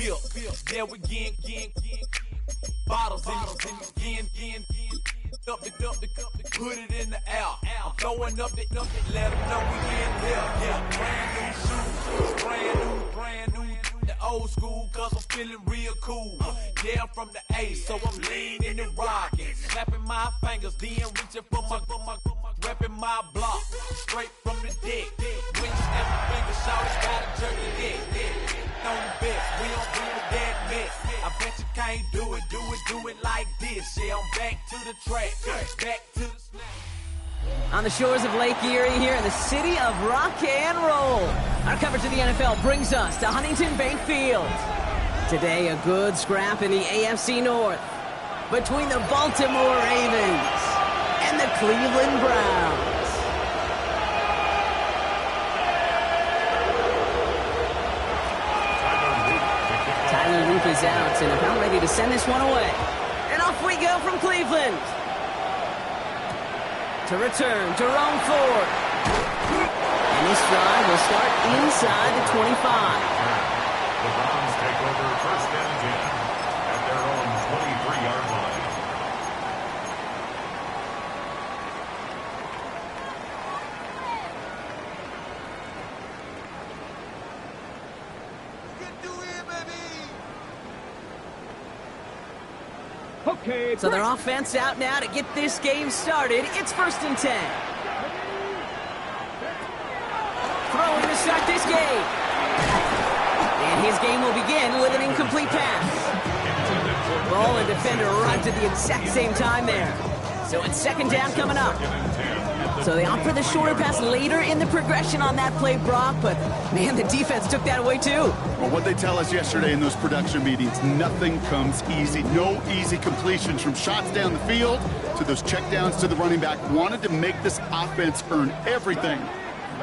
Yeah, we again. Bottles in again. Up the put it in the air. I'm throwing up the let them know we in here. Yeah, brand new. The old school, cause I'm feeling real cool. Yeah, I'm from the A, so I'm leaning and rocking. Snapping my fingers, then reaching for my repping my block. Straight from the deck. When you snap my fingers, shout it's gotta jerk the head. On the best, we don't do that mess. I bet you can't do it like this. Yeah, I'm back to the track, back to the snap. On the shores of Lake Erie here in the city of rock and roll. Our coverage of the NFL brings us to Huntington Bank Field. Today, a good scrap in the AFC North between the Baltimore Ravens and the Cleveland Browns. Tyler Roop is out and about ready to send this one away. And off we go from Cleveland. To return, Jerome Ford. And this drive will start inside the 25. The Browns take over first and 10 at their own 23-yard line. Okay, so their offense out now to get this game started. It's first and 10. Throwing to start this game. And his game will begin with an incomplete pass. Ball and defender arrived at the exact same time there. So it's second down coming up. So they opt for the shorter pass later in the progression on that play, Brock, but man, the defense took that away too. Well, what they tell us yesterday in those production meetings, nothing comes easy. No easy completions from shots down the field to those checkdowns to the running back. Wanted to make this offense earn everything.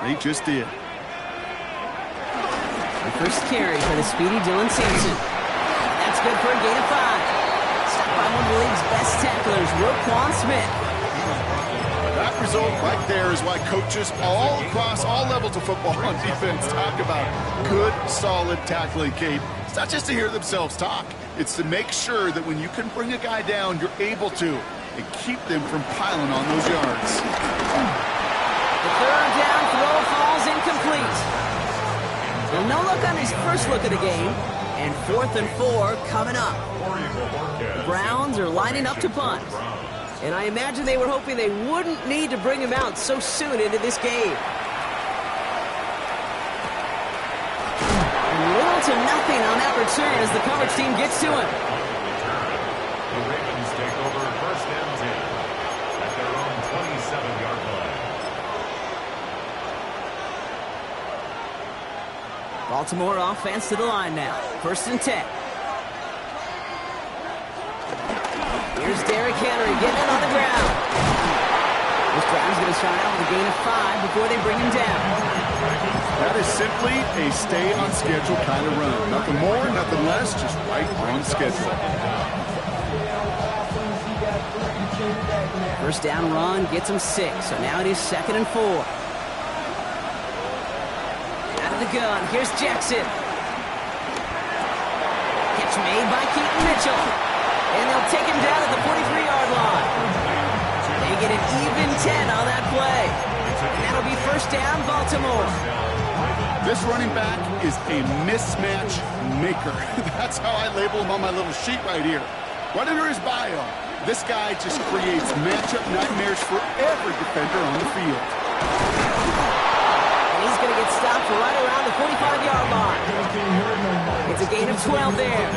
They just did. The first carry for the speedy Dylan Sampson. That's good for a gain of 5. Stopped by one of the league's best tacklers, Roquan Smith. That result right there is why coaches all across all levels of football on defense talk about good, solid tackling, Kate. It's not just to hear themselves talk. It's to make sure that when you can bring a guy down, you're able to, and keep them from piling on those yards. The third down throw falls incomplete. Well, no look on his first look of the game, and 4th and 4 coming up. The Browns are lining up to punt. And I imagine they were hoping they wouldn't need to bring him out so soon into this game. And little to nothing on that return as the coverage team gets to him. The Ravens take over first and 10 at their own 27-yard line. Baltimore offense to the line now. First and 10. Here's Derrick Henry getting it on the ground. This drive's going to start out with a gain of 5 before they bring him down. That is simply a stay-on-schedule kind of run. Nothing more, nothing less, just right on schedule. First down run gets him 6, so now it is 2nd and 4. Out of the gun, here's Jackson. Catch made by Keaton Mitchell. And they'll take him down at the 43-yard line. They get an even 10 on that play. And that'll be first down, Baltimore. This running back is a mismatch maker. That's how I label him on my little sheet right here. Right under his bio, this guy just creates matchup nightmares for every defender on the field. And he's going to get stopped right around the 45-yard line. It's a gain of 12 there.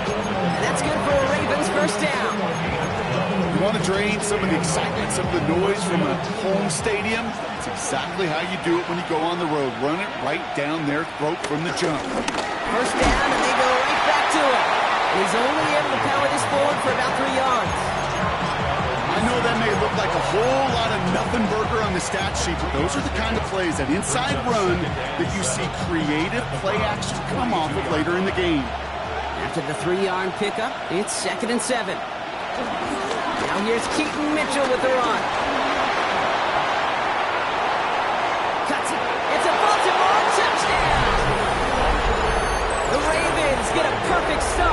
And that's good for a Ravens first down. You want to drain some of the excitement, some of the noise from a home stadium? It's exactly how you do it when you go on the road. Run it right down their throat from the jump. First down, and they go right back to it. And he's only able to power this forward for about 3 yards. I know that may look like a whole lot of nothing burger on the stat sheet, but those are the kind of plays, that inside run, that you see creative play action come off of later in the game. After the 3-yard pickup, it's 2nd and 7. Now here's Keaton Mitchell with the run. Cuts it. It's a Baltimore touchdown! The Ravens get a perfect start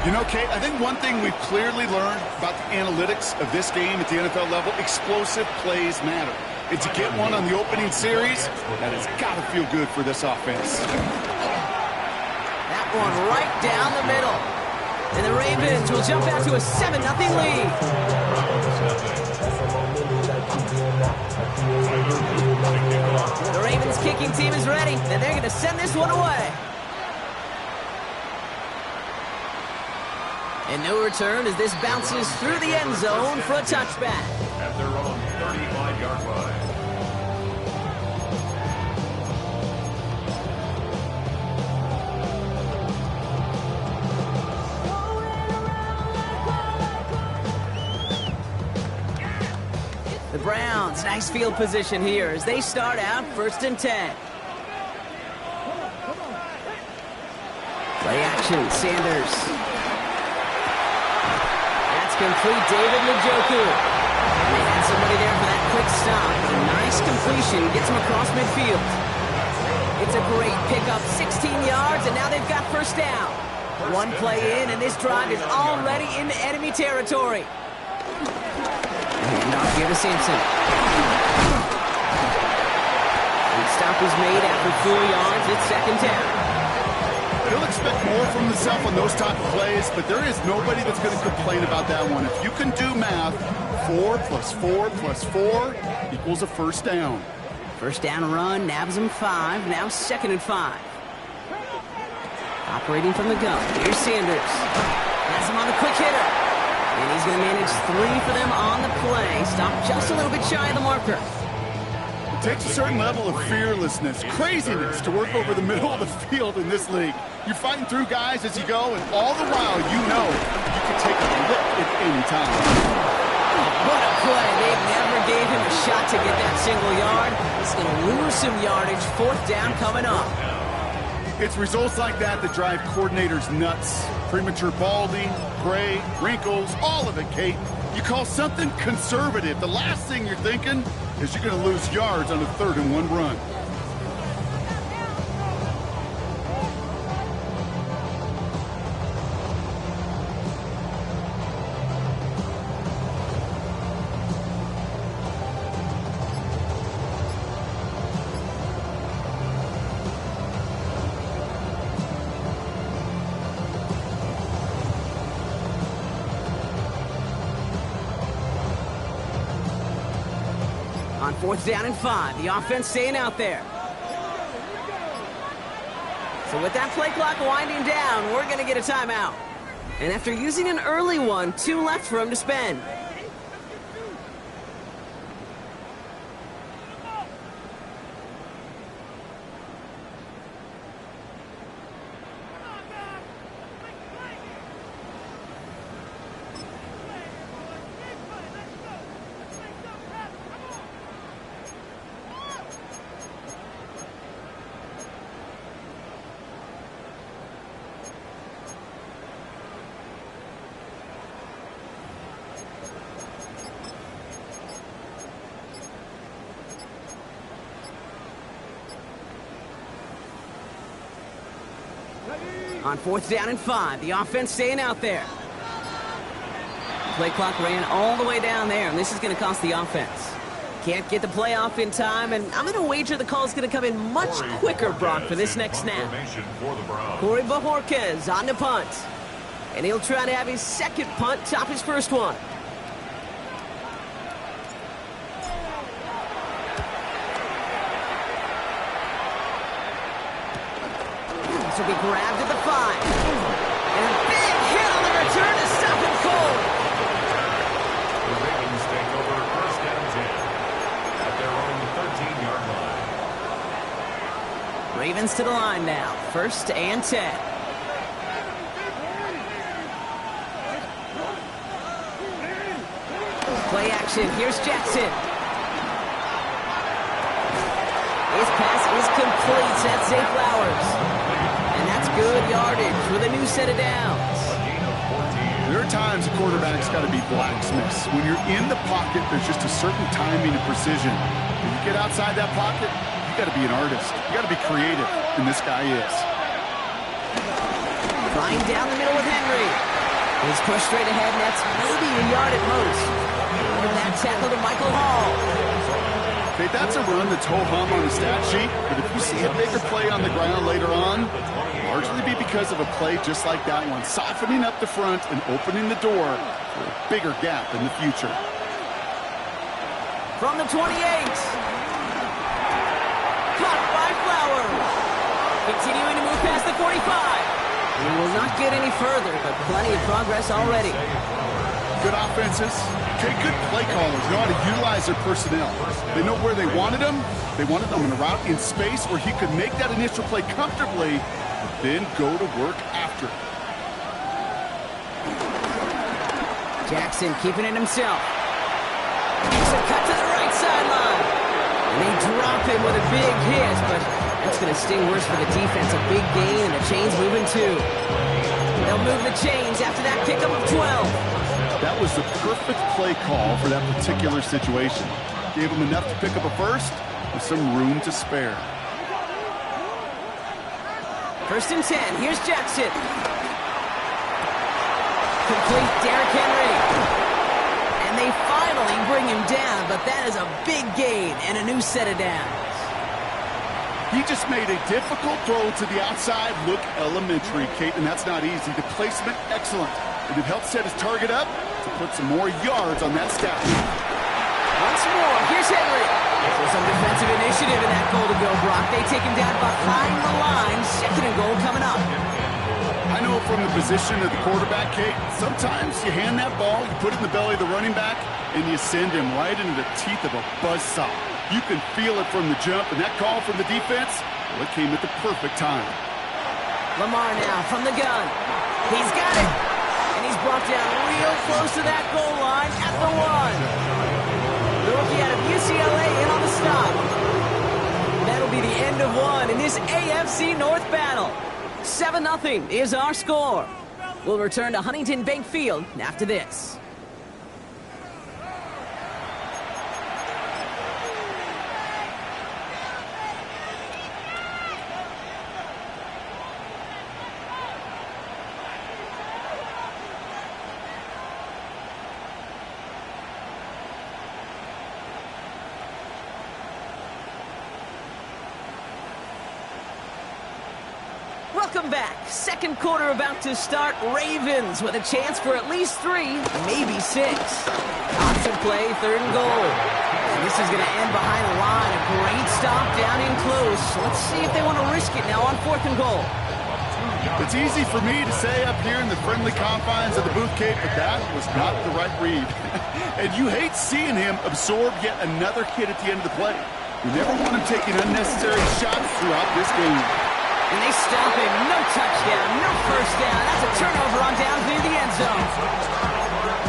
You know, Kate, I think one thing we've clearly learned about the analytics of this game at the NFL level, explosive plays matter. And to get one on the opening series, that has got to feel good for this offense. That one right down the middle. And the Ravens will jump out to a 7-0 lead. The Ravens kicking team is ready, and they're going to send this one away. And no return as this bounces through the end zone for a touchback. At their own 35-yard line. The Browns, nice field position here as they start out 1st and 10. Play action, Sanders. Complete David Njoku. They had somebody there for that quick stop. A nice completion gets him across midfield. It's a great pickup, 16 yards, and now they've got 1st down. One play in, and this drive is already into enemy territory. Handoff here to Sampson. And stop is made after 4 yards. It's 2nd down. He'll expect more from himself on those type of plays, but there is nobody that's going to complain about that one. If you can do math, 4 + 4 + 4 equals a 1st down. 1st down run, nabs him 5, now 2nd and 5. Operating from the gun, here's Sanders. Has him on the quick hitter. And he's going to manage 3 for them on the play. Stop just a little bit shy of the marker. It takes a certain level of fearlessness, craziness to work over the middle of the field in this league. You're fighting through guys as you go, and all the while you know you can take a look at any time. What a play. They never gave him a shot to get that single yard. He's going to lose some yardage. 4th down coming up. It's results like that that drive coordinators nuts. Premature balding, gray, wrinkles, all of it, Kate. You call something conservative. The last thing you're thinking is you're going to lose yards on a 3rd and 1 run. On 4th down and 5, the offense staying out there. So with that play clock winding down, we're going to get a timeout. And after using an early one, 2 left for him to spend. On 4th down and 5, the offense staying out there. Play clock ran all the way down there, and this is going to cost the offense. Can't get the play off in time, and I'm going to wager the call is going to come in much quicker, Brock, for this next snap. Corey Bajorquez on the punt. And he'll try to have his 2nd punt top his 1st one. This will be grabbed at the 5. And a big hit on the return to stop him cold. The Ravens take over 1st and 10 at their own 13-yard line. Ravens to the line now. 1st and 10. Play action. Here's Jackson. His pass is complete. That's Zay Flowers. And that's good yardage with a new set of downs. There are times a quarterback's got to be blacksmiths. When you're in the pocket, there's just a certain timing and precision. When you get outside that pocket, you got to be an artist. You got to be creative, and this guy is. Trying down the middle with Henry. He's pushed straight ahead, and that's maybe a yard at most. And that tackle to Michael Hall. Okay, that's a run that's ho-hum on the stat sheet, but if you see a bigger play on the ground later on, largely be because of a play just like that one, softening up the front and opening the door for a bigger gap in the future. From the 28. Caught by Flowers. Continuing to move past the 45. He will not get any further, but plenty of progress already. Good offenses. Okay, good play callers know how to utilize their personnel. They know where they wanted them. They wanted them in a route in space where he could make that initial play comfortably, then go to work after it. Jackson keeping it himself. Makes a cut to the right sideline. And they drop him with a big hit, but that's going to sting worse for the defense. A big gain, and the chains moving too. They'll move the chains after that pickup of 12. That was the perfect play call for that particular situation. Gave him enough to pick up a first with some room to spare. 1st and 10. Here's Jackson. Complete Derrick Henry. And they finally bring him down, but that is a big gain and a new set of downs. He just made a difficult throw to the outside look elementary, Kate, and that's not easy. The placement, excellent. And it helped set his target up to put some more yards on that stat sheet. Once more, here's Henry. So some defensive initiative in that goal to go, Brock. They take him down behind the line. 2nd and goal coming up. I know from the position of the quarterback, Kate, sometimes you hand that ball, you put it in the belly of the running back, and you send him right into the teeth of a buzzsaw. You can feel it from the jump, and that call from the defense, well, it came at the perfect time. Lamar now from the gun. He's got it. And he's brought down real close to that goal line at the 1. The rookie out of UCLA in on the stop. That'll be the end of one in this AFC North battle. 7-0 is our score. We'll return to Huntington Bank Field after this. Welcome back. 2nd quarter about to start. Ravens with a chance for at least 3, maybe 6. Option play, 3rd and goal. And this is going to end behind the line. A great stop down in close. Let's see if they want to risk it now on 4th and goal. It's easy for me to say up here in the friendly confines of the booth, Kate, but that was not the right read. And you hate seeing him absorb yet another hit at the end of the play. You never want him taking unnecessary shots throughout this game. And they stop him. No touchdown, no 1st down. That's a turnover on downs near the end zone.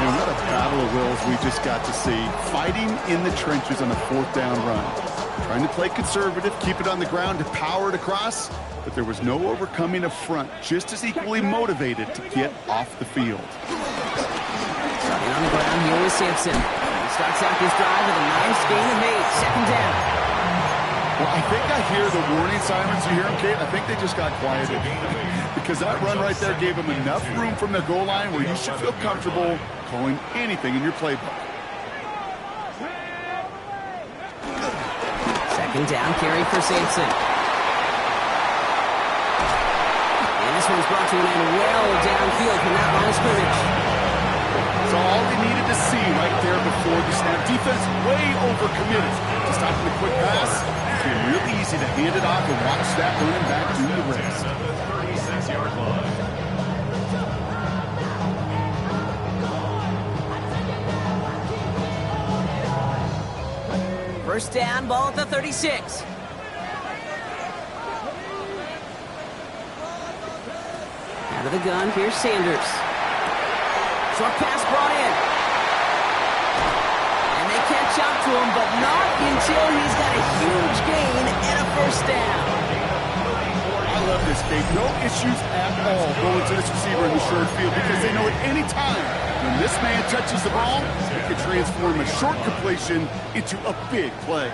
And what a battle of wills we just got to see. Fighting in the trenches on a 4th down run. Trying to play conservative, keep it on the ground to power it across, but there was no overcoming a front just as equally motivated to get off the field. Starting on the ground here with Simpson. He starts out this drive with a nice gain of 8. 2nd down. Well, I think I hear the warning sirens. You hear them, Kate? I think they just got quieted. Because that run right there gave them enough room from the goal line where you should feel comfortable calling anything in your playbook. 2nd down carry for Sampson. And this one's brought to an end well downfield from that line of scrimmage. So all they needed to see right there before the snap. Defense way overcommitted. To stop the quick pass, it became really easy to hand it off and watch that running back do the rest. 36-yard line. First down, ball at the 36. Out of the gun, here's Sanders. Short pass brought in. And they catch up to him, but not until he's got a huge gain and a 1st down. I love this, Kate. No issues at all going to this receiver in the short field because they know at any time when this man touches the ball, it can transform a short completion into a big play.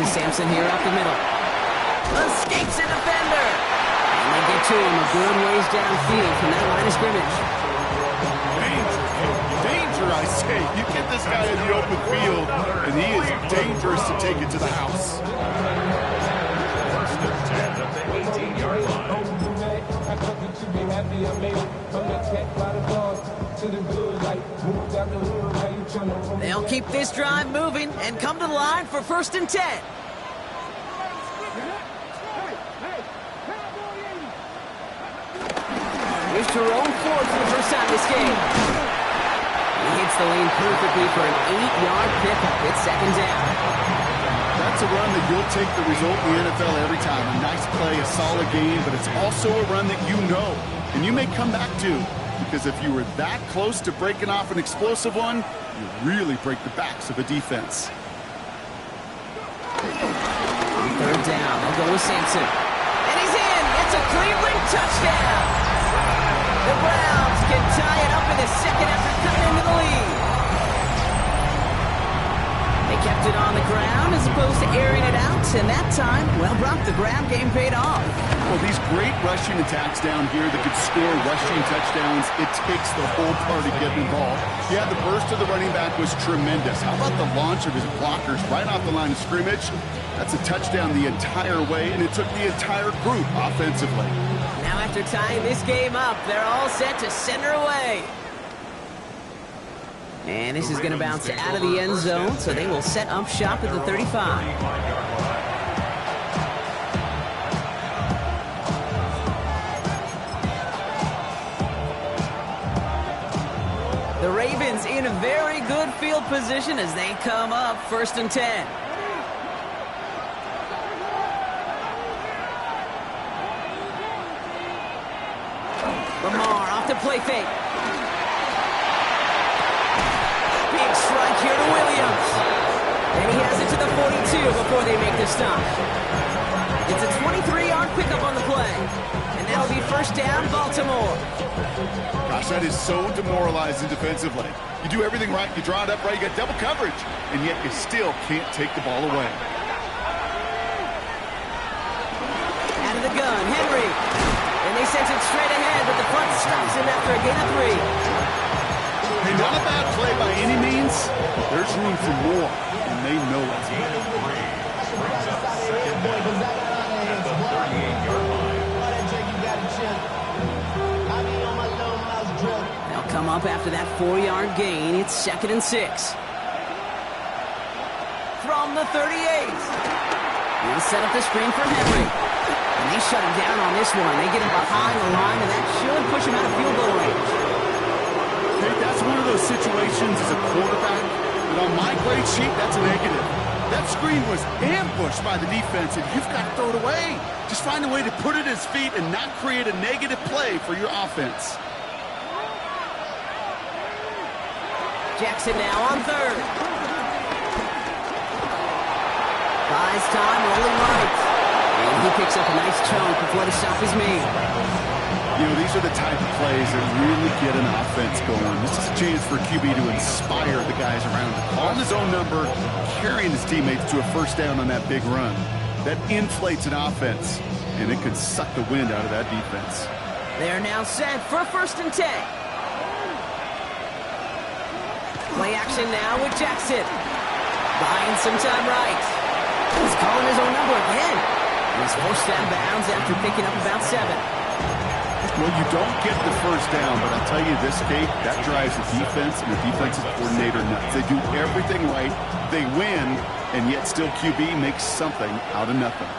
to Sampson here up the middle. Escapes a defender. And they get to him a good ways downfield from that line of scrimmage. Danger, I say. You get this guy in the open field, and he is dangerous to take it to the house. First and 10 at the 18-yard line. They'll keep this drive moving and come to the line for 1st and 10. Here's Jerome Ford for the first time this game. He hits the lane perfectly for an 8-yard pickup. It's 2nd down. That's a run that you'll take the result in the NFL every time. A nice play, a solid game, but it's also a run that you know and you may come back to, because if you were that close to breaking off an explosive one, you really break the backs of a defense. 3rd down. They'll go with Sampson. And he's in. It's a Cleveland touchdown. The Browns can tie it up in the second after cutting into the lead. They kept it on the ground as opposed to airing it out, and that time, well, Brock, the ground game paid off. Well, these great rushing attacks down here that could score rushing touchdowns, it takes the whole party getting involved. Yeah, the burst of the running back was tremendous. How about the launch of his blockers right off the line of scrimmage? That's a touchdown the entire way, and it took the entire group offensively. Now after tying this game up, they're all set to send her away. And this is going to bounce out of the end zone, so they will set up shop at the 35. The Ravens in a very good field position as they come up 1st and 10. Lamar off the play fake. Big strike here to Williams. And he has it to the 42 before they make the stop. It's a 23-yard pickup on the play. And that'll be 1st down, Baltimore. Gosh, that is so demoralizing defensively. You do everything right, you draw it up right, you got double coverage, and yet you still can't take the ball away. Out of the gun, Henry. And they sent it straight ahead, but the front stops him after a gain of 3. Hey, not a bad play by any means. There's room for more, and they know it. Brings up 2nd down at the 38-yard line. They'll come up after that 4-yard gain. It's 2nd and 6. From the 38. He'll set up the screen for Henry. And they shut him down on this one. They get him behind the line, and that should push him out of field goal range. Hey, that's one of those situations as a quarterback that on my grade sheet, that's a negative. That screen was ambushed by the defense, and you've got to throw it away. Just find a way to put it at his feet and not create a negative play for your offense. Jackson now on 3rd. Buys time, rolling right. And he picks up a nice chunk before the stop is made. You know, these are the type of plays that really get an offense going. This is a chance for QB to inspire the guys around him. On his own number, carrying his teammates to a 1st down on that big run. That inflates an offense, and it can suck the wind out of that defense. They are now set for 1st and 10. Play action now with Jackson. Buying some time right. He's calling his own number again. And he's forced out of bounds after picking up about 7. Well, you don't get the 1st down, but I'll tell you this, Kate, that drives the defense and the defensive coordinator nuts. They do everything right, they win, and yet still QB makes something out of nothing.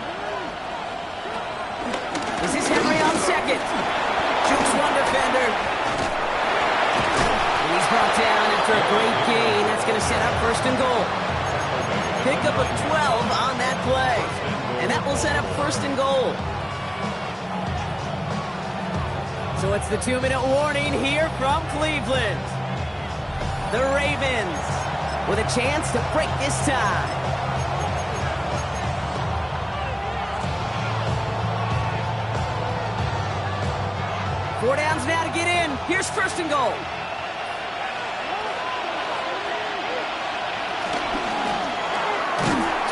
This is Henry on 2nd. Jukes one defender. And he's brought down after a great gain. That's going to set up 1st and goal. Pickup of 12 on that play. And that will set up 1st and goal. So it's the 2-minute warning here from Cleveland. The Ravens with a chance to break this tie. Four downs now to get in. Here's 1st and goal.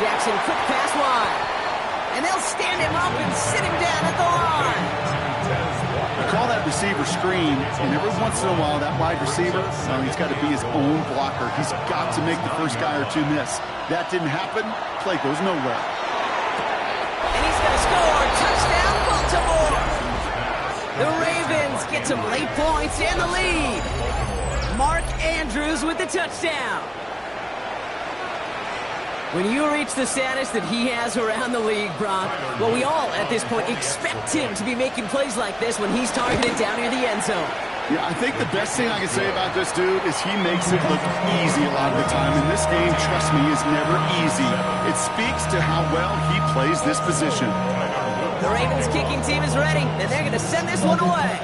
Jackson, quick pass wide. And they'll stand him up and sit him down at the line. They call that receiver screen, and every once in a while, that wide receiver, he's got to be his own blocker. He's got to make the first guy or two miss. That didn't happen. Play goes nowhere. And he's going to score. Touchdown, Baltimore. The Ravens get some late points and the lead. Mark Andrews with the touchdown. When you reach the status that he has around the league, Brock, well, we all, at this point, expect him to be making plays like this when he's targeted down near the end zone. Yeah, I think the best thing I can say about this dude is he makes it look easy a lot of the time. And this game, trust me, is never easy. It speaks to how well he plays this position. The Ravens kicking team is ready, and they're going to send this one away.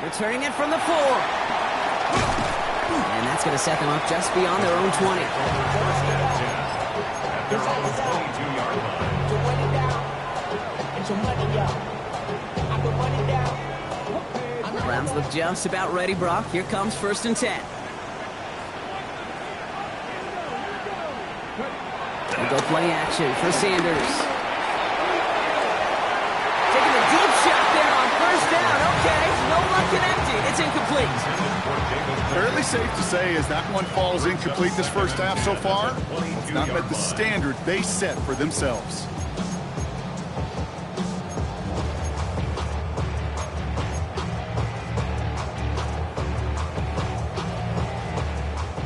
Returning it from the 4. And that's going to set them up just beyond their own 20. The Browns look just about ready, Brock. Here comes 1st and 10. We'll go play action for Sanders. Taking a deep shot there on 1st down. Okay, no luck connecting. It's incomplete. Fairly safe to say as that one falls incomplete this first half so far, it's not met the standard they set for themselves.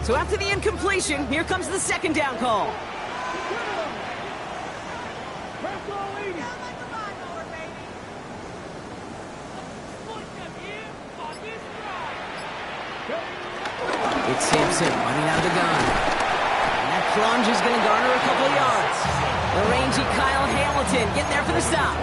So after the incompletion, here comes the 2nd down call. It's Sampson running out of the gun. And that plunge is going to garner a couple of yards. The rangy Kyle Hamilton getting there for the stop.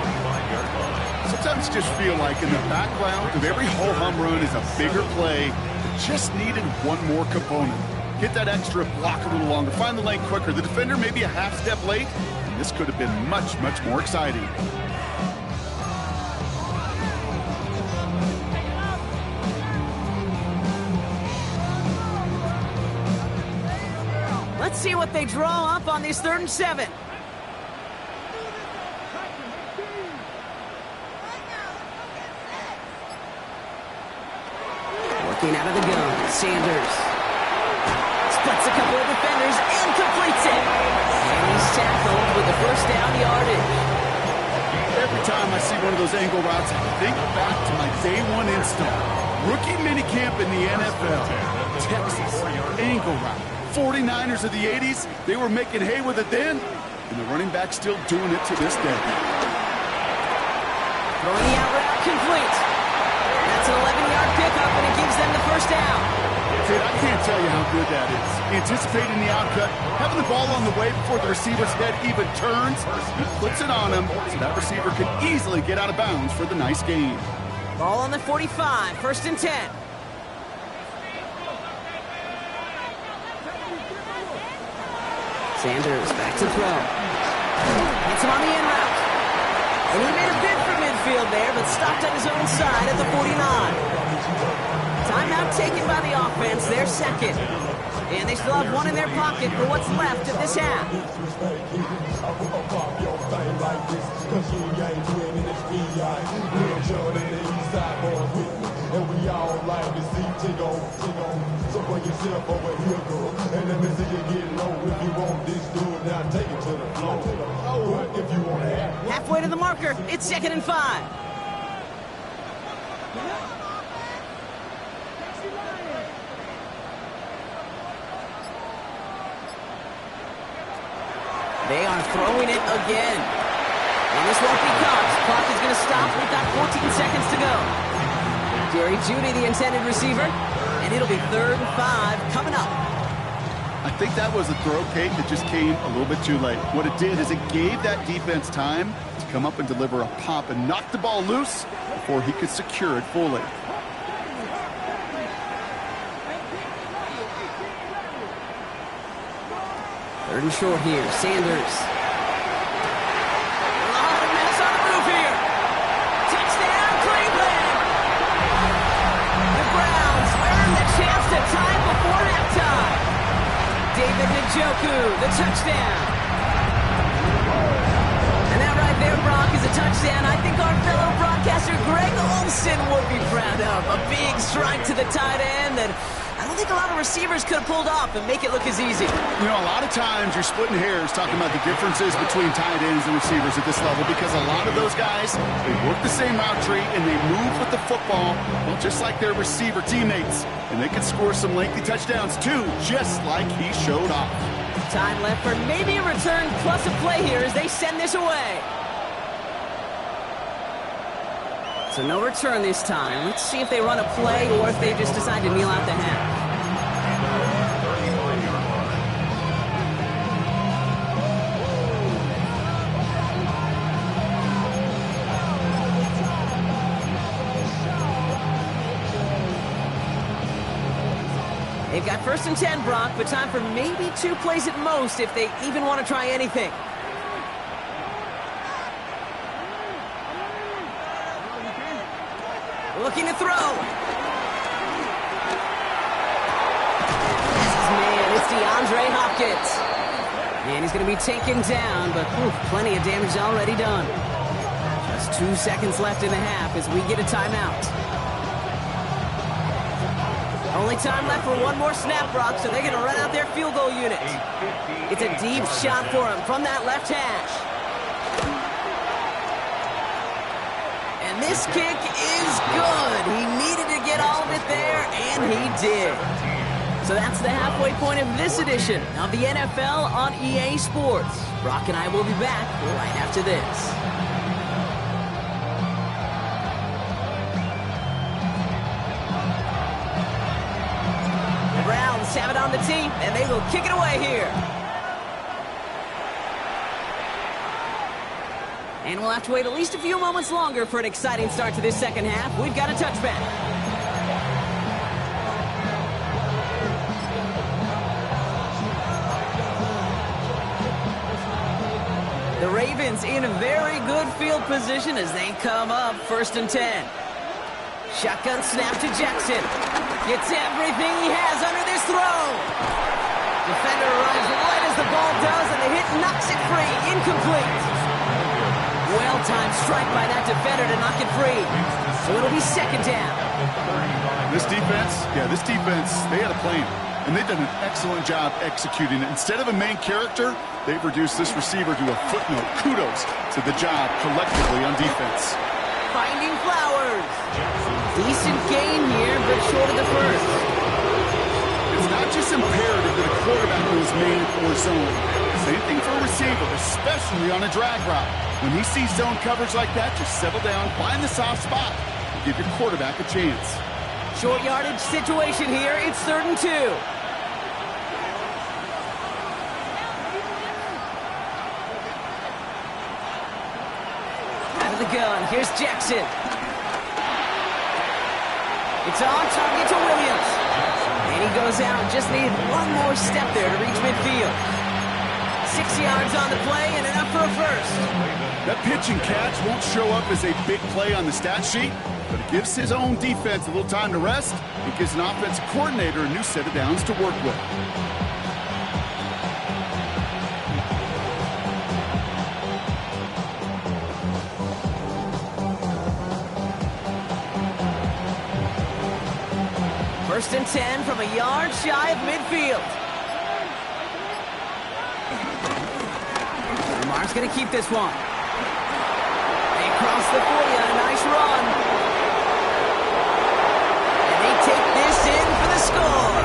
Sometimes you just feel like in the background of every ho-hum run is a bigger play. Just needed one more component. Hit that extra block a little longer. Find the lane quicker. The defender may be a half step late. And this could have been much, much more exciting. Let's see what they draw up on this 3rd and 7. Working out of the gun, Sanders. Splits a couple of defenders and completes it. And he's tackled with the 1st down yardage. Every time I see one of those angle routes, I think back to my day 1 install. Rookie minicamp in the NFL. Texas, angle route. 49ers of the 80s, they were making hay with it then, and the running back's still doing it to this day. Throwing the out route complete. That's an 11-yard pickup, and it gives them the 1st down. Dude, I can't tell you how good that is. Anticipating the outcut, having the ball on the way before the receiver's head even turns, he puts it on him, so that receiver can easily get out of bounds for the nice gain. Ball on the 45, 1st and 10. Sanders back to throw. Hits him on the in route. And he made a bid for midfield there, but stopped on his own side at the 49. Timeout taken by the offense, their 2nd. And they still have one in their pocket for what's left of this half. And we all like to see Tigo. So bring yourself over here, girl. And let me see you get low. If you want this dude, now take it to the floor. If you want to have. Halfway to the marker, it's 2nd and 5. They are throwing it again. And this won't be caught. Clock is going to stop. We've got 14 seconds to go. Jerry Jeudy, the intended receiver. And it'll be 3rd and 5 coming up. I think that was a throw, Kate, that just came a little bit too late. What it did is it gave that defense time to come up and deliver a pop and knock the ball loose before he could secure it fully. Third and short here, Sanders. Oh, mess on the move here. Touchdown, Cleveland! The Browns earn the chance to tie before halftime. David Njoku, the touchdown. And that right there, Brock, is a touchdown I think our fellow broadcaster Greg Olson would be proud of. A big strike to the tight end that I don't think a lot of receivers could have pulled off and make it look as easy. You know, a lot of times you're splitting hairs talking about the differences between tight ends and receivers at this level because a lot of those guys, they work the same route tree and they move with the football, well, just like their receiver teammates. And they can score some lengthy touchdowns too, just like he showed off. Time left for maybe a return plus a play here as they send this away. So no return this time. Let's see if they run a play or if they just decide to kneel out the half. They've got 1st and 10, Brock, but time for maybe 2 plays at most if they even want to try anything. Looking to throw. It's DeAndre Hopkins. And he's going to be taken down, but plenty of damage already done. Just 2 seconds left in the half as we get a timeout. Only time left for one more snap, Brock, so they're going to run out their field goal unit. It's a deep shot for him from that left hash. And this kick is good. He needed to get all of it there, and he did. So that's the halfway point of this edition of the NFL on EA Sports. Brock and I will be back right after this. The Browns have it on the tee, and they will kick it away here. And we'll have to wait at least a few moments longer for an exciting start to this second half. We've got a touchback. The Ravens in a very good field position as they come up 1st and 10. Shotgun snap to Jackson. Gets everything he has under this throw. Defender arrives right as the ball does, and the hit knocks it free. Incomplete. Well-timed strike by that defender to knock it free. So it'll be 2nd down. This defense, they had a plan. And they've done an excellent job executing it. Instead of a main character, they've reduced this receiver to a footnote. Kudos to the job collectively on defense. Finding Flowers. Decent gain here, but short of the first. It's not just imperative that a quarterback goes man or zone. Same thing for a receiver, especially on a drag route. When he sees zone coverage like that, just settle down, find the soft spot, and give your quarterback a chance. Short yardage situation here. It's 3rd and 2. Out of the gun. Here's Jackson. It's on target to Williams. And he goes out. Just needed one more step there to reach midfield. 6 yards on the play and enough for a first. That pitch and catch won't show up as a big play on the stat sheet, but it gives his own defense a little time to rest. It gives an offensive coordinator a new set of downs to work with. First and 10 from a yard shy of midfield. Lamar's going to keep this one. They cross the 40 on a nice run. And they take this in for the score.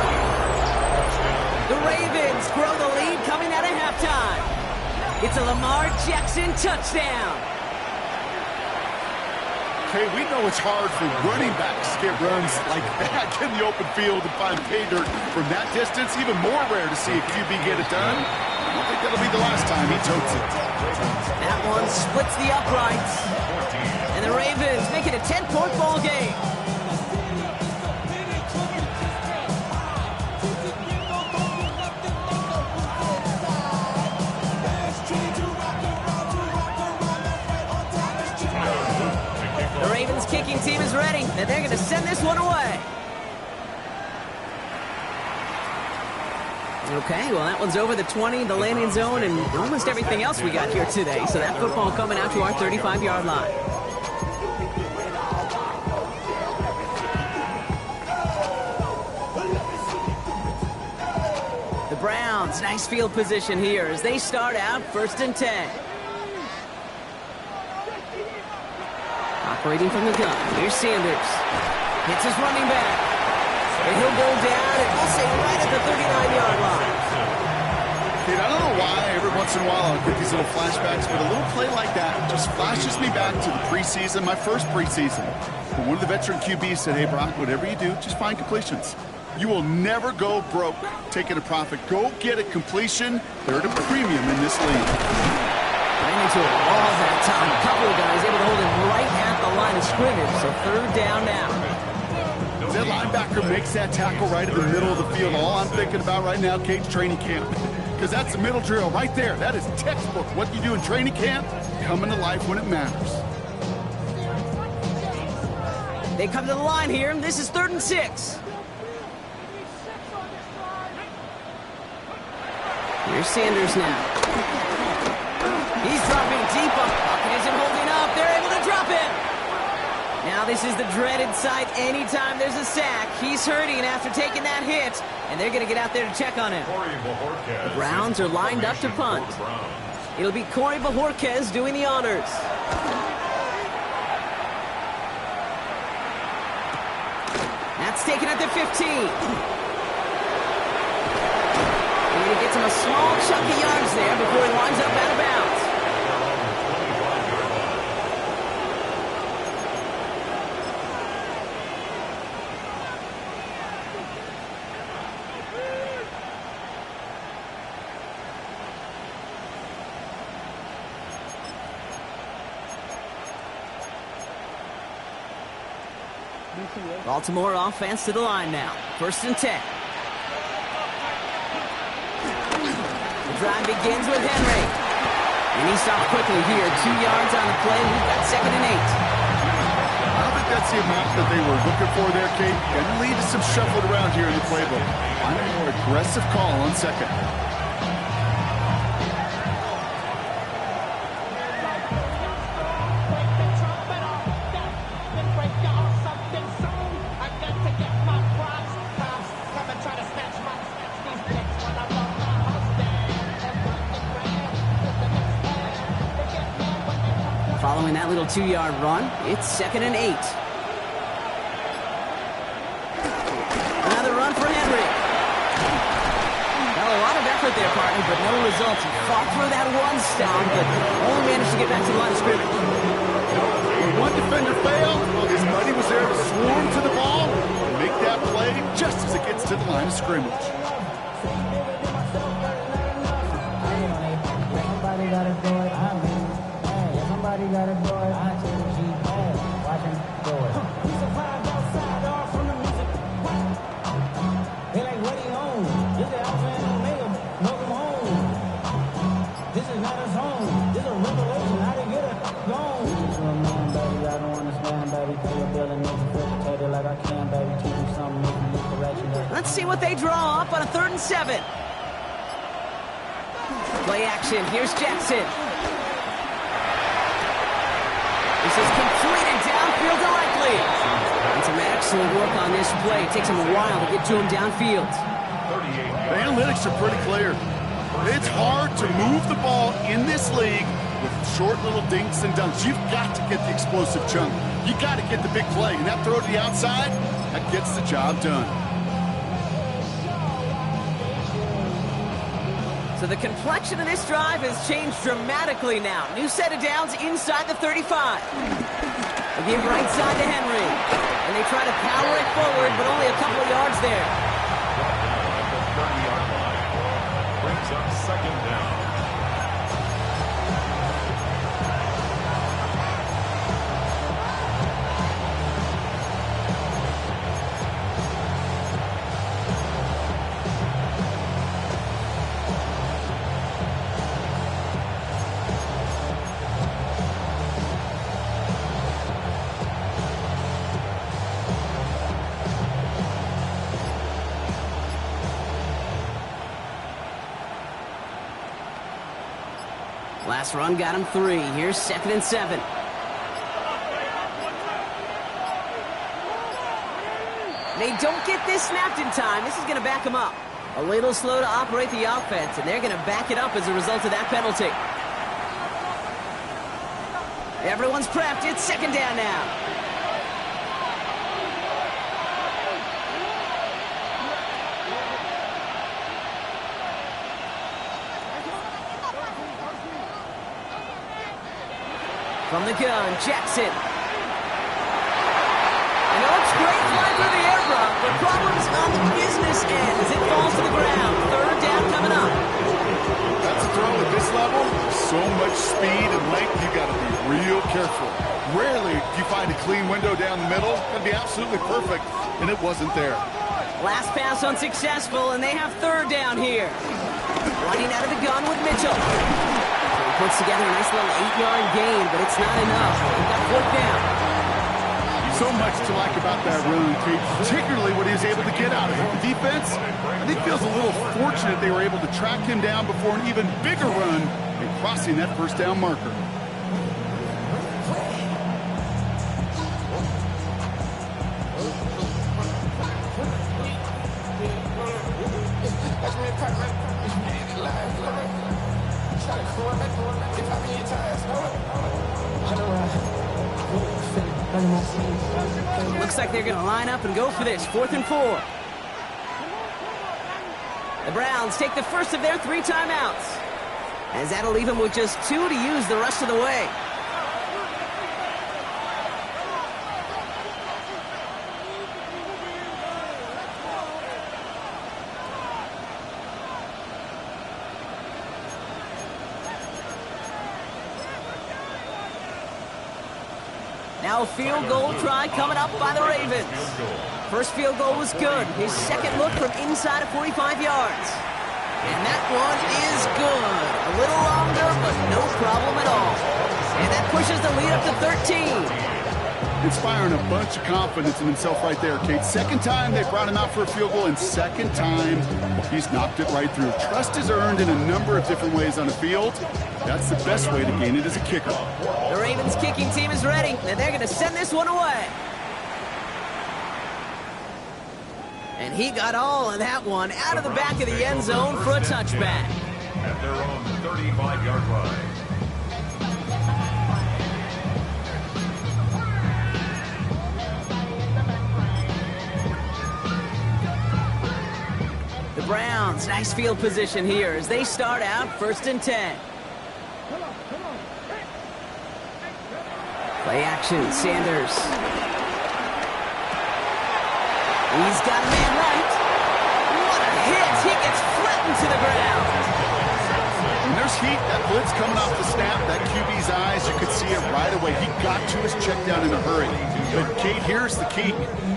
The Ravens grow the lead coming out of halftime. It's a Lamar Jackson touchdown. Hey, we know it's hard for running backs to get runs like that in the open field and find pay dirt from that distance. Even more rare to see a QB get it done. I don't think that'll be the last time he totes it. That one splits the uprights. And the Ravens make it a 10-point ball game. The Ravens kicking team is ready, and they're going to send this one away. Okay, well, that one's over the 20, the landing zone, and almost everything else we got here today. So that football coming out to our 35-yard line. The Browns, nice field position here as they start out 1st and 10. Operating from the gun, here's Sanders. Hits his running back. And he'll go down, and we'll say right at the 39-yard line. Kid, I don't know why every once in a while I'll get these little flashbacks, but a little play like that just flashes me back to the preseason, my first preseason. When one of the veteran QBs said, hey, Brock, whatever you do, just find completions. You will never go broke taking a profit. Go get a completion. They're at a premium in this league. Ran into a wall that time. A couple of guys able to hold him right at the line of scrimmage, so 3rd down now. That linebacker makes that tackle right in the middle of the field. All I'm thinking about right now, Kate's training camp. Because that's the middle drill right there. That is textbook. What you do in training camp, coming to life when it matters. They come to the line here, and this is 3rd and 6. Here's Sanders now. He's dropping deep up. Bucket isn't holding up. They're able to drop him. Now this is the dreaded sight anytime there's a sack. He's hurting after taking that hit, and they're going to get out there to check on him. The Browns are lined up to punt. It'll be Corey Bajorquez doing the honors. That's taken at the 15. And he gets him a small chunk of yards there before he winds up out of bounds. Baltimore offense to the line now. 1st and 10. The drive begins with Henry. And he stopped quickly here. 2 yards on the play. We've got 2nd and 8. I don't think that's the amount that they were looking for there, Kate. And lead to some shuffled around here in the playbook. Find a more aggressive call on 2nd. Following that little 2-yard run, it's 2nd and 8. Another run for Henry. Well, a lot of effort there, partner, but no results. He fought through that one stop, but only managed to get back to the line of scrimmage. When one defender failed, well, his buddy was there to swarm to the ball and make that play just as it gets to the line of scrimmage. Somebody got a boy, I tell you, watch him do it. He survived outside, all from the music. They like, what he on? This is Alpha and Omega, welcome home. This is not a song, this is a revelation, how to get it gone. To a man, baby, I don't understand, baby. Pay a bill and make you educated like I can, baby. Teach you something, make you look correction. Let's see what they draw up on a 3rd and 7. Play action, here's Jackson. This is completed downfield to Likely. And some excellent work on this play. It takes him a while to get to him downfield. The analytics are pretty clear. It's hard to move the ball in this league with short little dinks and dunks. You've got to get the explosive chunk. You got to get the big play. And that throw to the outside, that gets the job done. So the complexion of this drive has changed dramatically now. New set of downs inside the 35. They give right side to Henry. And they try to power it forward, but only a couple of yards there. At the 30-yard line. Brings up 2nd down. Last run got him 3. Here's 2nd and 7. They don't get this snapped in time. This is going to back them up. A little slow to operate the offense, and they're going to back it up as a result of that penalty. Everyone's prepped. It's 2nd down now. From the gun, Jackson. And it looks great flying through the air, bro. But problems on the business end as it falls to the ground. 3rd down coming up. That's a throw at this level. So much speed and length, you got to be real careful. Rarely do you find a clean window down the middle. That'd be absolutely perfect, and it wasn't there. Last pass unsuccessful, and they have 3rd down here. Running out of the gun with Mitchell. He puts together a nice little 8-yard gain, but it's not enough. He got 4th down. So much to like about that run, Kate, particularly what he was able to get out of it. The defense, I think, feels a little fortunate they were able to track him down before an even bigger run and crossing that 1st down marker. Looks like they're going to line up and go for this. 4th and 4. The Browns take the first of their 3 timeouts, as that'll leave them with just 2 to use the rest of the way. Now a field goal try coming up by the Ravens. First field goal was good. His 2nd look from inside of 45 yards. And that one is good. A little longer, but no problem at all. And that pushes the lead up to 13. Inspiring a bunch of confidence in himself right there, Kate. 2nd time they brought him out for a field goal, and 2nd time he's knocked it right through. Trust is earned in a number of different ways on the field. That's the best way to gain it as a kicker. The Ravens kicking team is ready, and they're going to send this one away. And he got all of that one out of the back of the end zone for a touchback. At their own 35-yard line. The Browns, nice field position here as they start out 1st and 10. Play action, Sanders. He's got a man right. What a hit! He gets flattened to the ground. When there's heat, that blitz coming off the snap, that QB's eyes, you could see it right away. He got to his check down in a hurry. But Kate, here's the key.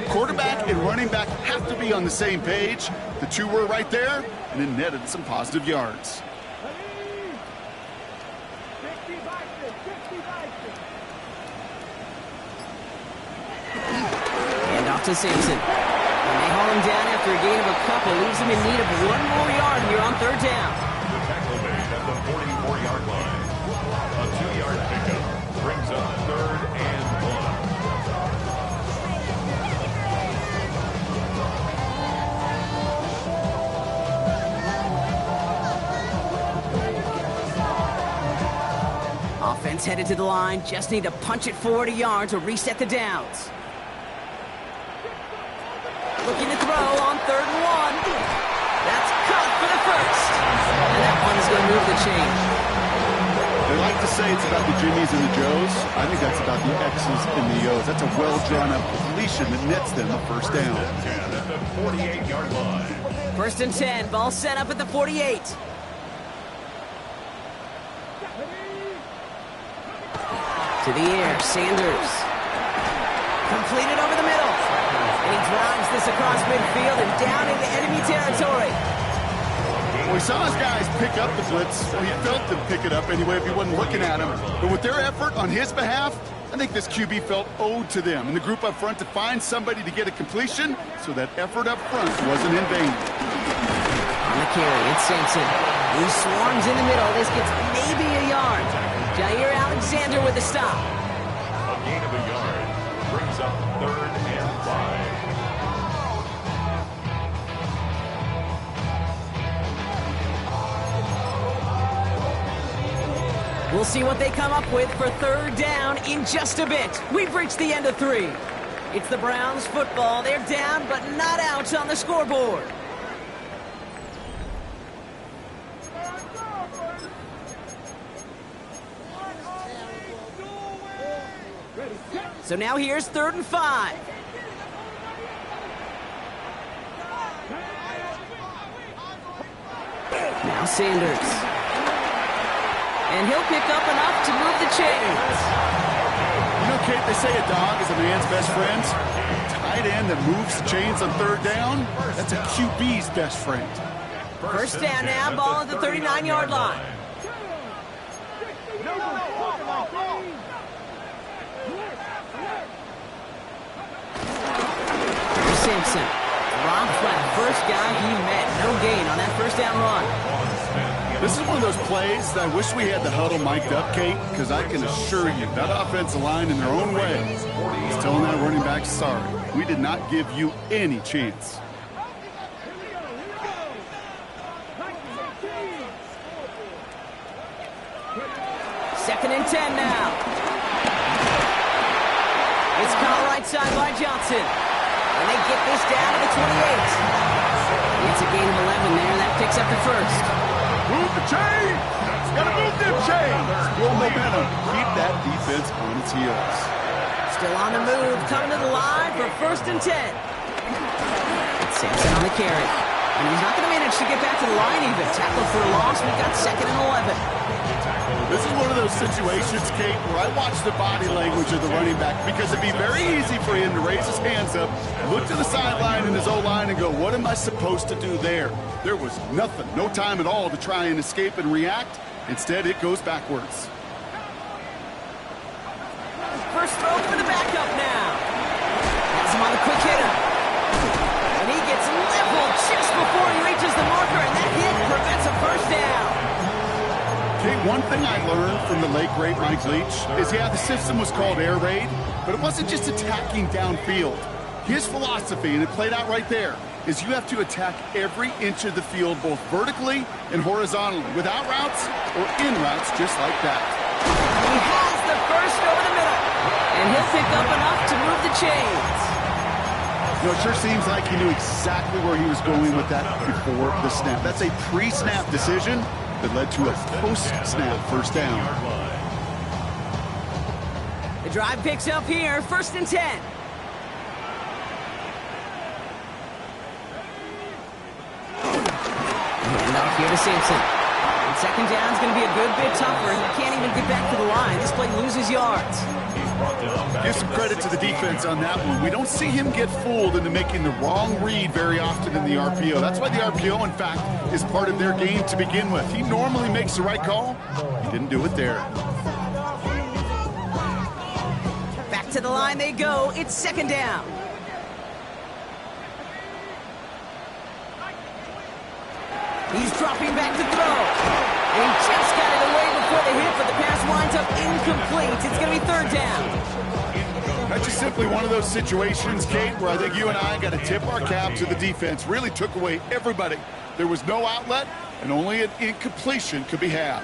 Quarterback and running back have to be on the same page. The 2 were right there, and it netted some positive yards. And off to Simpson. And they haul him down after a gain of a couple. Leaves him in need of 1 more yard here on 3rd down. The tackle made at the 44-yard line. A 2-yard pickup brings up 3rd and 1. Offense headed to the line. Just need to punch it forward a yard to reset the downs. Looking to throw on 3rd and 1. That's caught for the 1st. And that one is going to move the chain. They like to say it's about the Jimmies and the Joes. I think that's about the X's and the O's. That's a well-drawn-up completion that nets them a 1st down. 10 at the 48-yard line. 1st and 10. Ball set up at the 48. To the air, Sanders. Completed over the middle. And he drives this across midfield and down into enemy territory. Well, we saw his guys pick up the blitz. Well, he felt them pick it up anyway if he wasn't looking at him. But with their effort on his behalf, I think this QB felt owed to them and the group up front to find somebody to get a completion, so that effort up front wasn't in vain. On the carry, it's Simpson. He swarms in the middle. This gets maybe a yard. Jair Alexander with the stop. A gain of a yard brings up 3rd and 5. We'll see what they come up with for 3rd down in just a bit. We've reached the end of 3. It's the Browns football. They're down, but not out on the scoreboard. So now here's 3rd and 5. Now Sanders. And he'll pick up enough to move the chains. You know, Kate, they say a dog is a man's best friend. Tight end that moves the chains on 3rd down, that's a QB's best friend. First down now, ball at the 39-yard line. Here's Simpson. Rob flat, first guy he met. No gain on that first down run. This is one of those plays that I wish we had the huddle mic'd up, Kate, because I can assure you that offensive line in their own way is telling that running back, sorry, we did not give you any chance. Second and 10 now. It's caught right side by Johnson. And they get this down to the 28. It's a gain of 11 there. That picks up the first. Move the chain! Gotta move them chains! Full momentum. Keep that defense on its heels. Still on the move. Coming to the line for 1st and 10. Sampson on the carry. And he's not going to manage to get back to the line even. Tackle for a loss. We've got 2nd and 11. This is one of those situations, Kate, where I watch the body language of the running back because it'd be very easy for him to raise his hands up, look to the sideline in his O-line and go, what am I supposed to do there? There was nothing, no time at all to try and escape and react. Instead, it goes backwards. First throw for the backup now. Has him on the quick hitter. And he gets leveled just before he reaches the marker, and that hit prevents a first down. Okay, one thing I learned from the late great Mike Leach is, yeah, the system was called air raid, but it wasn't just attacking downfield. His philosophy, and it played out right there, is you have to attack every inch of the field, both vertically and horizontally, without routes or in routes, just like that. He has the first over the middle, and he'll pick up enough to move the chains. You know, it sure seems like he knew exactly where he was going with that before the snap. That's a pre-snap decision that led to a post-snap first down. The drive picks up here, 1st and 10. And off here to Simpson. And 2nd down is going to be a good bit tougher. He can't even get back to the line. This play loses yards. Give some credit to the defense on that one. We don't see him get fooled into making the wrong read very often in the RPO. That's why the RPO, in fact, is part of their game to begin with. He normally makes the right call. He didn't do it there. Back to the line they go. It's 2nd down. He's dropping back to throw. And he just got it away before the hit, but the pass winds up incomplete. It's going to be 3rd down. That's just simply one of those situations, Kate, where I think you and I got to tip our cap to the defense. Really took away everybody. There was no outlet, and only an incompletion could be had.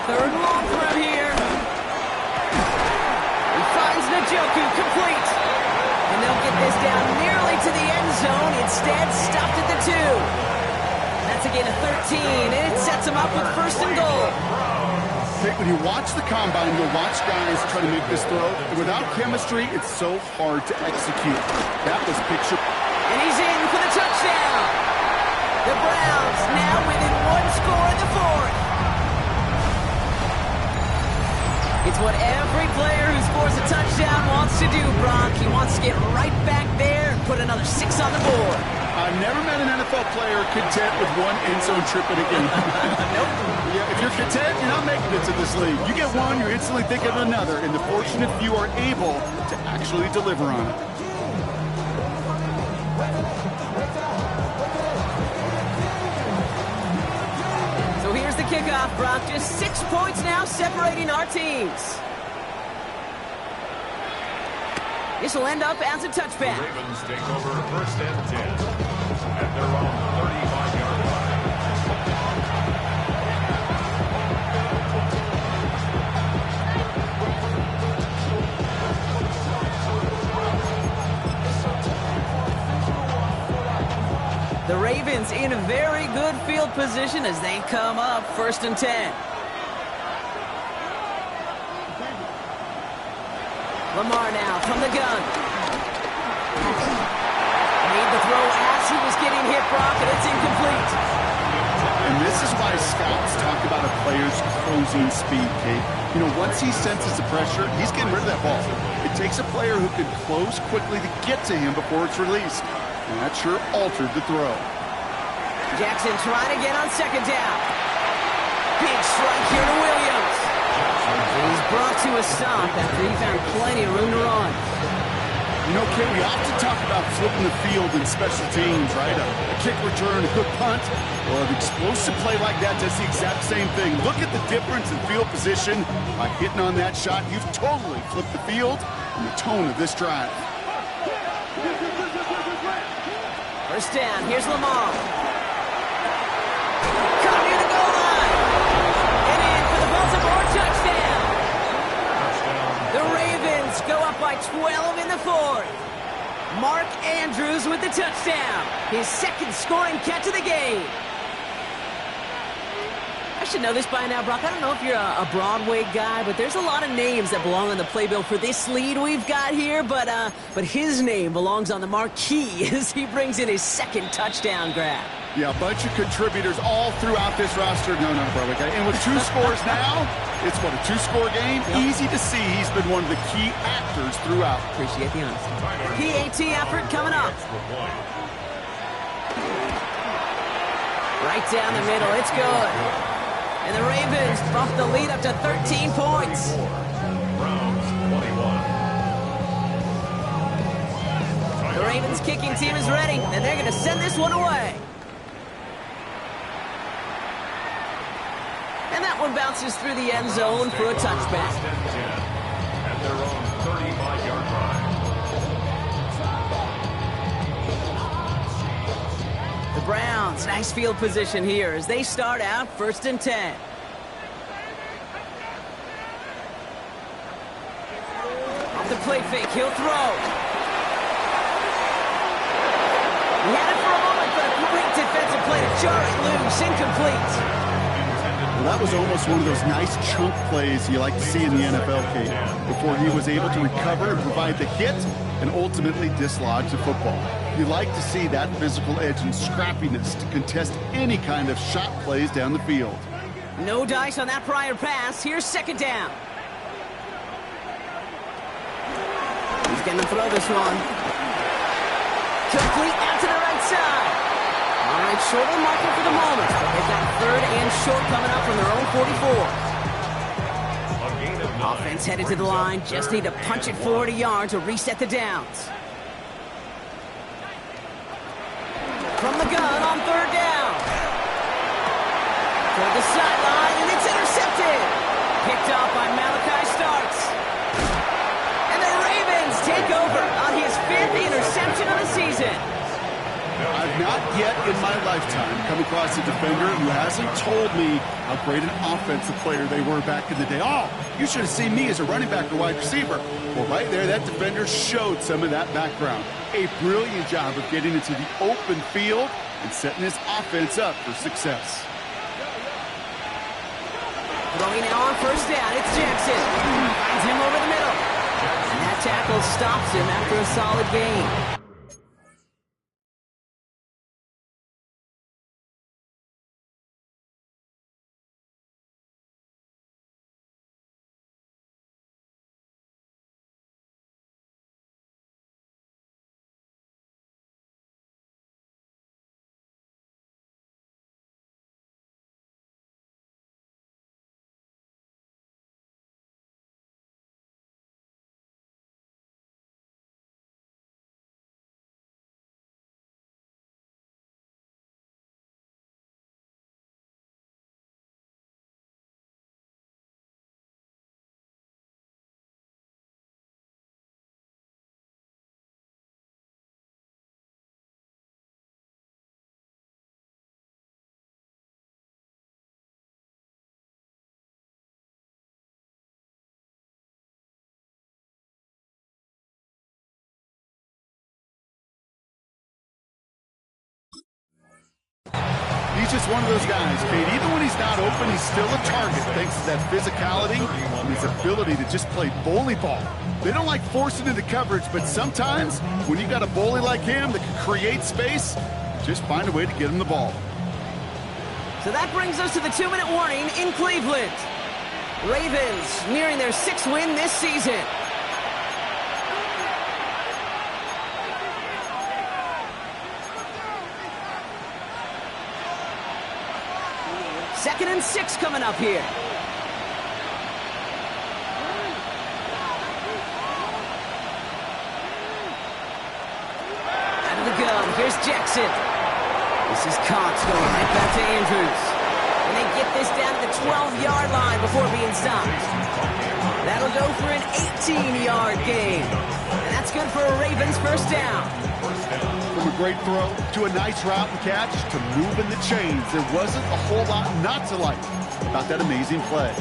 Third and long throw here. He finds Njoku complete. And they'll get this down nearly to the end zone. Instead, stopped at the 2. That's a gain of 13, and it sets them up with 1st and goal. When you watch the combine, you'll watch guys try to make this throw. Without chemistry, it's so hard to execute. That was picture. And he's in for the touchdown. The Browns now within 1 score in the 4th. It's what every player who scores a touchdown wants to do, Brock. He wants to get right back there and put another 6 on the board. I've never met an NFL player content with 1 end zone trip in a game. Nope. Yeah, if you're content, you're not making it to this league. You get one, you're instantly thinking of another, and the fortunate few are able to actually deliver on it. So here's the kickoff, Brock. Just 6 points now separating our teams. This will end up as a touchback. The Ravens take over 1st and 10 at their own 35-yard line. The Ravens in a very good field position as they come up 1st and 10. Lamar now from the gun. Made the throw as he was getting hit, Brock, and it's incomplete. And this is why scouts talk about a player's closing speed, Kate. You know, once he senses the pressure, he's getting rid of that ball. It takes a player who can close quickly to get to him before it's released. And that sure altered the throw. Jackson trying to get on 2nd down. Big strike here to Williams. And he's brought to a stop after he found plenty of room to run. You know, Kate, we often talk about flipping the field in special teams, right? A kick return, a good punt. Well, an explosive play like that does the exact same thing. Look at the difference in field position. By hitting on that shot, you've totally flipped the field and the tone of this drive. 1st down, here's Lamar. Caught near the goal line. And in for the Baltimore touchdown. The Ravens go up by 12 in the 4th. Mark Andrews with the touchdown. His 2nd scoring catch of the game. I should know this by now, Brock. I don't know if you're a Broadway guy, but there's a lot of names that belong on the playbill for this lead we've got here, but his name belongs on the marquee as he brings in his 2nd touchdown grab. Yeah, a bunch of contributors all throughout this roster. No, not a Broadway guy. And with 2 scores now, it's what, a 2-score game? Yep. Easy to see he's been one of the key actors throughout. Appreciate the honesty. PAT effort coming up. Right down the middle. It's good. And the Ravens bump the lead up to 13 points. Browns 21. The Ravens kicking team is ready, and they're going to send this one away. And that one bounces through the end zone for a touchback. 1st and 10 at their own 35-yard line. The Browns, nice field position here as they start out 1st and 10. Off the play fake, he'll throw. He had it for a moment, but a great defensive play to jar it loose, incomplete. Well, that was almost one of those nice chunk plays you like to see in the NFL, Kate, before he was able to recover and provide the hit and ultimately dislodge the football. You like to see that physical edge and scrappiness to contest any kind of shot plays down the field. No dice on that prior pass. Here's 2nd down. He's going to throw this one. Complete out to the right side. All right, short of the marker for the moment. They've got 3rd and short coming up from their own 44. Offense headed to the line. Just need to punch it forward a yard to reset the downs. From the gun on 3rd down. Toward the sideline, and it's intercepted. Picked off by Malachi Starks. And the Ravens take over on his 5th interception of the season. I've not yet in my lifetime come across a defender who hasn't told me how great an offensive player they were back in the day. Oh, you should have seen me as a running back or wide receiver. Well, right there, that defender showed some of that background. A brilliant job of getting into the open field and setting his offense up for success. Throwing now on 1st down, it's Jackson. Finds him over the middle. And that tackle stops him after a solid gain. He's just one of those guys, Kate. Even when he's not open, he's still a target thanks to that physicality and his ability to just play bully ball. They don't like forcing into coverage, but sometimes when you got a bully like him that can create space, just find a way to get him the ball. So that brings us to the 2-minute warning in Cleveland. Ravens nearing their 6th win this season. Second and 6 coming up here. Out of the gun, here's Jackson. This is Cox going right back to Andrews. And they get this down to the 12-yard line before being stopped. That'll go for an 18-yard gain. And that's good for a Ravens first down. From a great throw to a nice route and catch to moving the chains, there wasn't a whole lot not to like about that amazing play.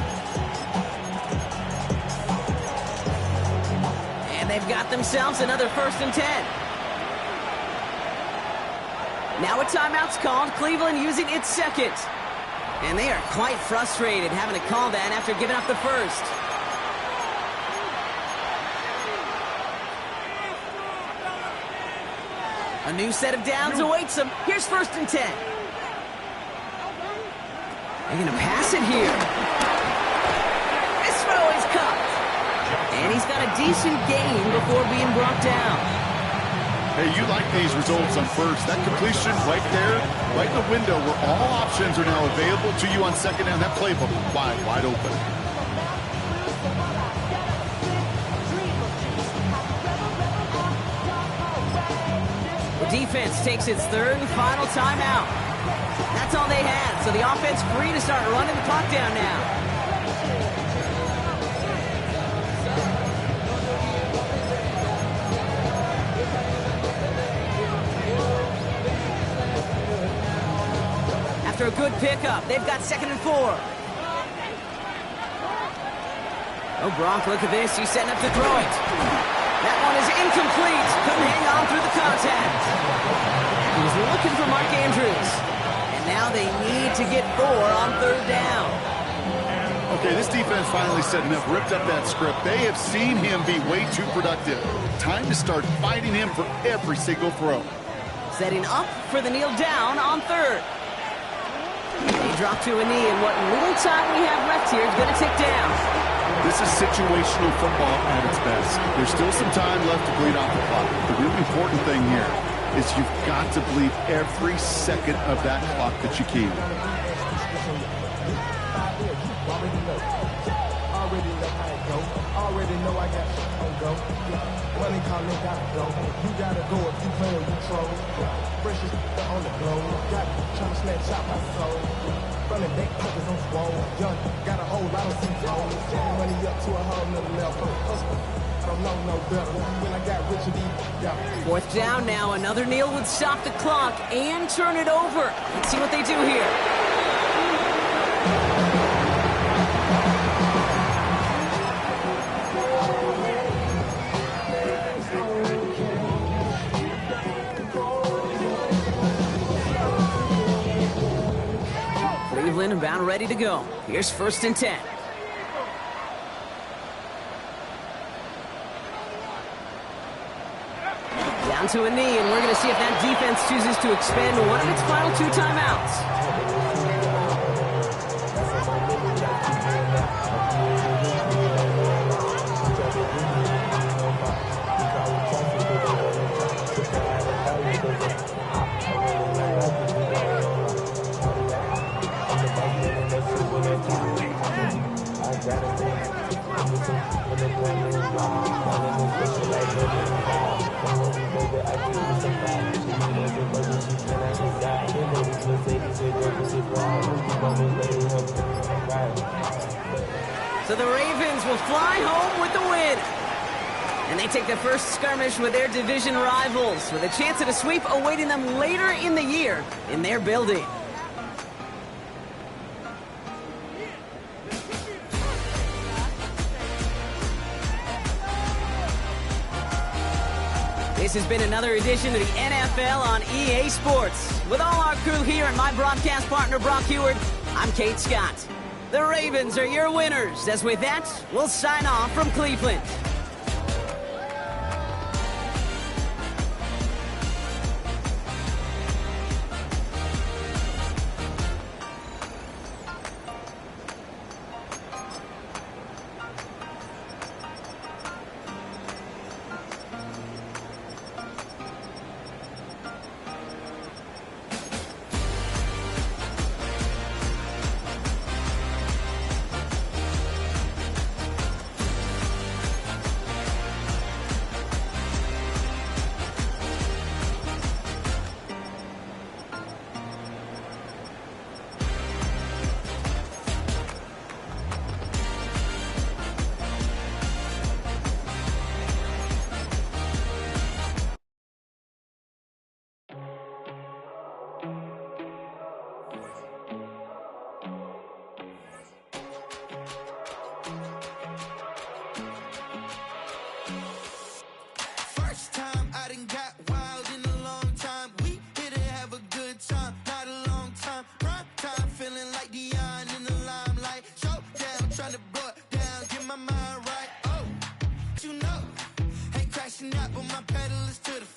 And they've got themselves another 1st and 10. Now a timeout's called, Cleveland using its second. And they are quite frustrated having to call that after giving up the first. A new set of downs awaits them. Here's 1st and 10. They're going to pass it here. This throw is cut. And he's got a decent gain before being brought down. Hey, you like these results on first. That completion right there, right in the window where all options are now available to you on second down. That playbook wide open. The defense takes its 3rd and final timeout. That's all they had, so the offense free to start running the clock down now. After a good pickup, they've got 2nd and 4. Oh, Gronk, look at this. He's setting up to throw it. That one is incomplete. Couldn't hang on through the contact. He was looking for Mark Andrews. And now they need to get 4 on 3rd down. Okay, this defense finally setting up, ripped up that script. They have seen him be way too productive. Time to start fighting him for every single throw. Setting up for the kneel down on 3rd. They drop to a knee, and what little time we have left here is going to tick down. This is situational football at its best. There's still some time left to bleed off the clock. The really important thing here is you've got to bleed every second of that clock that you can. Already know I got on go. Money calling, gotta go. You gotta go if you play or you troll. Precious on the blow. Got trying to snatch out my soul. Running back pockets on swole. Young, got a whole lot of C-tone. Getting money up to a whole nother level. I don't know no better. When I got rich and deep, 4th down now. Another kneel would stop the clock and turn it over. Let's see what they do here. Cleveland about ready to go. Here's 1st and 10. Down to a knee, and we're going to see if that defense chooses to expend one of its final 2 timeouts. So the Ravens will fly home with the win. And they take the first skirmish with their division rivals, with a chance at a sweep awaiting them later in the year in their building. This has been another edition of the NFL on EA Sports. With all our crew here and my broadcast partner, Brock Heward, I'm Kate Scott. The Ravens are your winners. As with that, we'll sign off from Cleveland. Out, but my pedal is to the